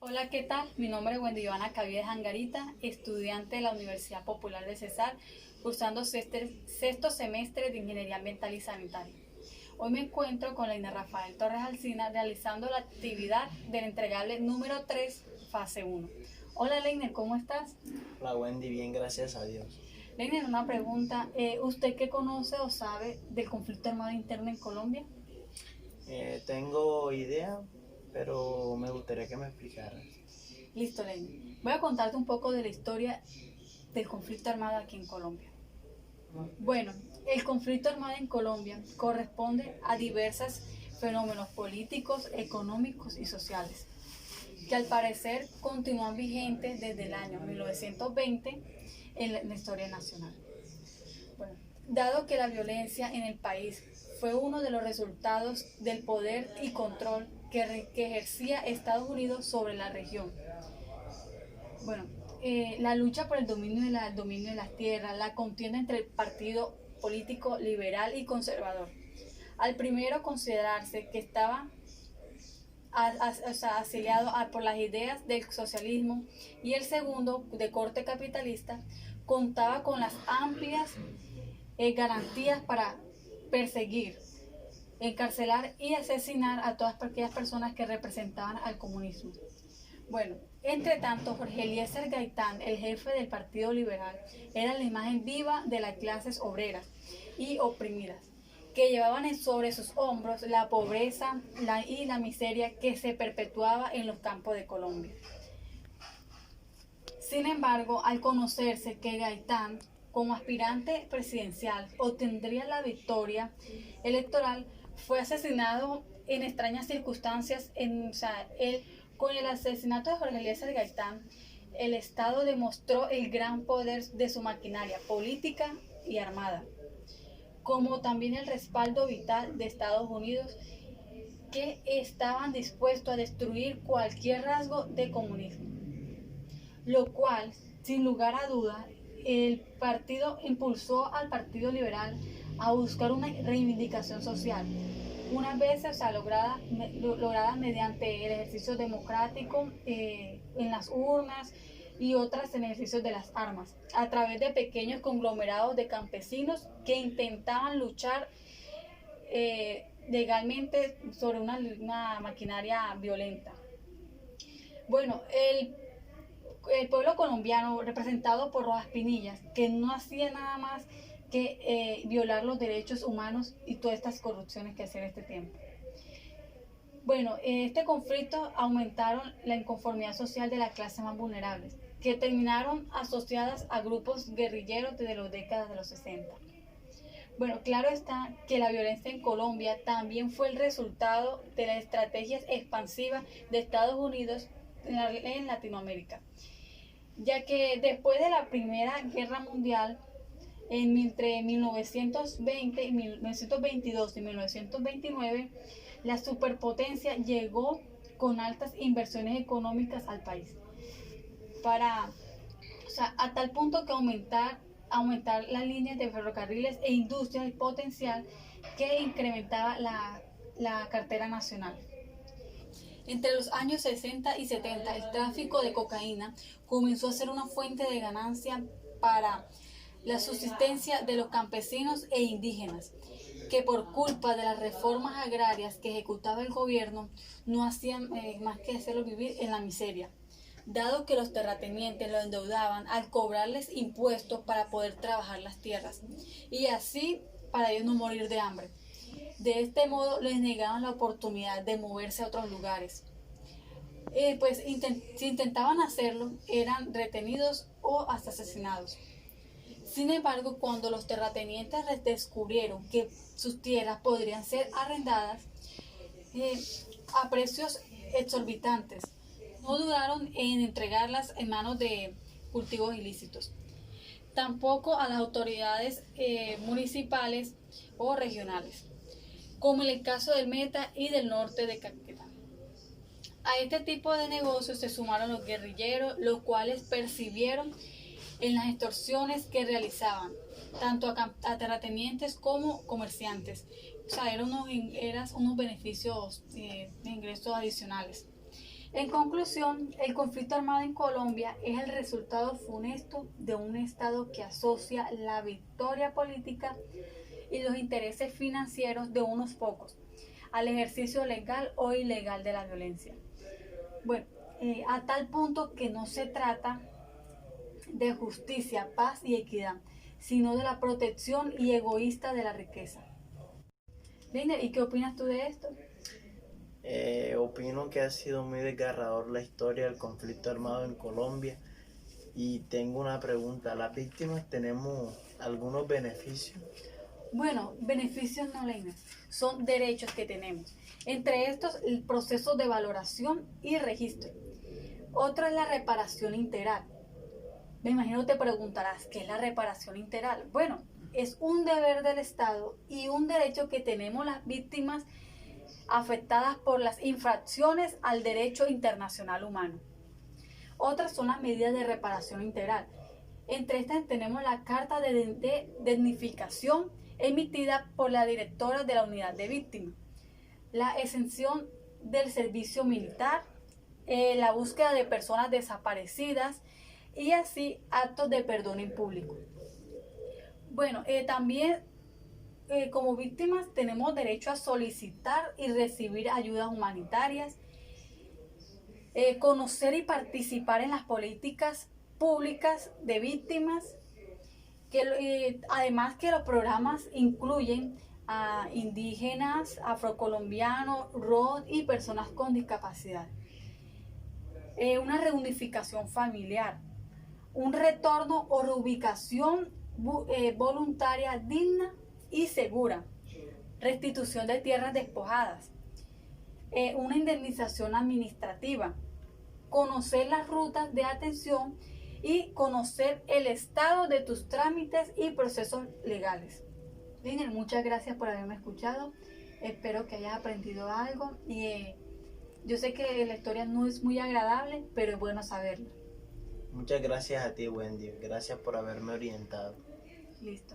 Hola, ¿qué tal? Mi nombre es Wendy Joana Caviedes Angarita, estudiante de la Universidad Popular de Cesar, cursando sexto semestre de Ingeniería Ambiental y Sanitaria. Hoy me encuentro con la Ina Rafael Torres Alsina realizando la actividad del entregable número 3, fase 1. Hola, Leiner, ¿cómo estás? Hola Wendy, bien, gracias a Dios. Leiner, una pregunta. ¿Usted qué conoce o sabe del conflicto armado interno en Colombia? Tengo idea, pero me gustaría que me explicaras. Listo, Leiner. Voy a contarte un poco de la historia del conflicto armado aquí en Colombia. Bueno, el conflicto armado en Colombia corresponde a diversos fenómenos políticos, económicos y sociales, que al parecer continúan vigentes desde el año 1920 en la historia nacional. Bueno, dado que la violencia en el país fue uno de los resultados del poder y control que ejercía Estados Unidos sobre la región. Bueno, la lucha por el dominio de las tierras, la contienda entre el partido político liberal y conservador. Al primero considerarse que estaba afiliado por las ideas del socialismo y el segundo, de corte capitalista, contaba con las amplias garantías para perseguir, encarcelar y asesinar a todas aquellas personas que representaban al comunismo. Bueno, entre tanto, Jorge Eliezer Gaitán, el jefe del Partido Liberal, era la imagen viva de las clases obreras y oprimidas, que llevaban sobre sus hombros la pobreza y la miseria que se perpetuaba en los campos de Colombia. Sin embargo, al conocerse que Gaitán, como aspirante presidencial, obtendría la victoria electoral, fue asesinado en extrañas circunstancias. Con el asesinato de Jorge Eliezer Gaitán, el Estado demostró el gran poder de su maquinaria política y armada, como también el respaldo vital de Estados Unidos, que estaban dispuestos a destruir cualquier rasgo de comunismo, lo cual, sin lugar a duda, el partido impulsó al Partido Liberal a buscar una reivindicación social, unas veces lograda mediante el ejercicio democrático en las urnas y otras en ejercicios de las armas, a través de pequeños conglomerados de campesinos que intentaban luchar legalmente sobre una maquinaria violenta. Bueno, el pueblo colombiano, representado por Rojas Pinillas, que no hacía nada más que violar los derechos humanos y todas estas corrupciones que hacía en este tiempo. Bueno, este conflicto aumentaron la inconformidad social de las clases más vulnerables, que terminaron asociadas a grupos guerrilleros desde las décadas de los 60. Bueno, claro está que la violencia en Colombia también fue el resultado de las estrategias expansivas de Estados Unidos en Latinoamérica, ya que después de la Primera Guerra Mundial, entre 1920 y 1922 y 1929, la superpotencia llegó con altas inversiones económicas al país, para, a tal punto que aumentar las líneas de ferrocarriles e industrias potencial que incrementaba la cartera nacional. Entre los años 60 y 70, el tráfico de cocaína comenzó a ser una fuente de ganancia para la subsistencia de los campesinos e indígenas, que por culpa de las reformas agrarias que ejecutaba el gobierno no hacían más que hacerlos vivir en la miseria, dado que los terratenientes los endeudaban al cobrarles impuestos para poder trabajar las tierras y así para ellos no morir de hambre. De este modo les negaban la oportunidad de moverse a otros lugares. Si intentaban hacerlo, eran retenidos o hasta asesinados. Sin embargo, cuando los terratenientes descubrieron que sus tierras podrían ser arrendadas a precios exorbitantes, no dudaron en entregarlas en manos de cultivos ilícitos. Tampoco a las autoridades municipales o regionales, como en el caso del Meta y del norte de Caquetá. A este tipo de negocios se sumaron los guerrilleros, los cuales percibieron en las extorsiones que realizaban, tanto a terratenientes como comerciantes. O sea, eran unos beneficios de ingresos adicionales. En conclusión, el conflicto armado en Colombia es el resultado funesto de un Estado que asocia la victoria política y los intereses financieros de unos pocos al ejercicio legal o ilegal de la violencia. Bueno, a tal punto que no se trata de justicia, paz y equidad, sino de la protección y egoísta de la riqueza. Leiner, ¿y qué opinas tú de esto? Opino que ha sido muy desgarrador la historia del conflicto armado en Colombia y tengo una pregunta. ¿Las víctimas tenemos algunos beneficios? Bueno, beneficios no, Leiner, son derechos que tenemos. Entre estos, el proceso de valoración y registro. Otro es la reparación integral. Me imagino te preguntarás, ¿qué es la reparación integral? Bueno, es un deber del Estado y un derecho que tenemos las víctimas afectadas por las infracciones al derecho internacional humano. Otras son las medidas de reparación integral. Entre estas tenemos la carta de dignificación emitida por la directora de la unidad de víctimas, la exención del servicio militar, la búsqueda de personas desaparecidas y así actos de perdón en público. Bueno, también como víctimas tenemos derecho a solicitar y recibir ayudas humanitarias, conocer y participar en las políticas públicas de víctimas, además que los programas incluyen a indígenas, afrocolombianos, ROD y personas con discapacidad. Una reunificación familiar, un retorno o reubicación voluntaria digna y segura, restitución de tierras despojadas, una indemnización administrativa, conocer las rutas de atención y conocer el estado de tus trámites y procesos legales. Liner, muchas gracias por haberme escuchado. Espero que hayas aprendido algo y yo sé que la historia no es muy agradable, pero es bueno saberlo. Muchas gracias a ti, Wendy. Gracias por haberme orientado. Listo.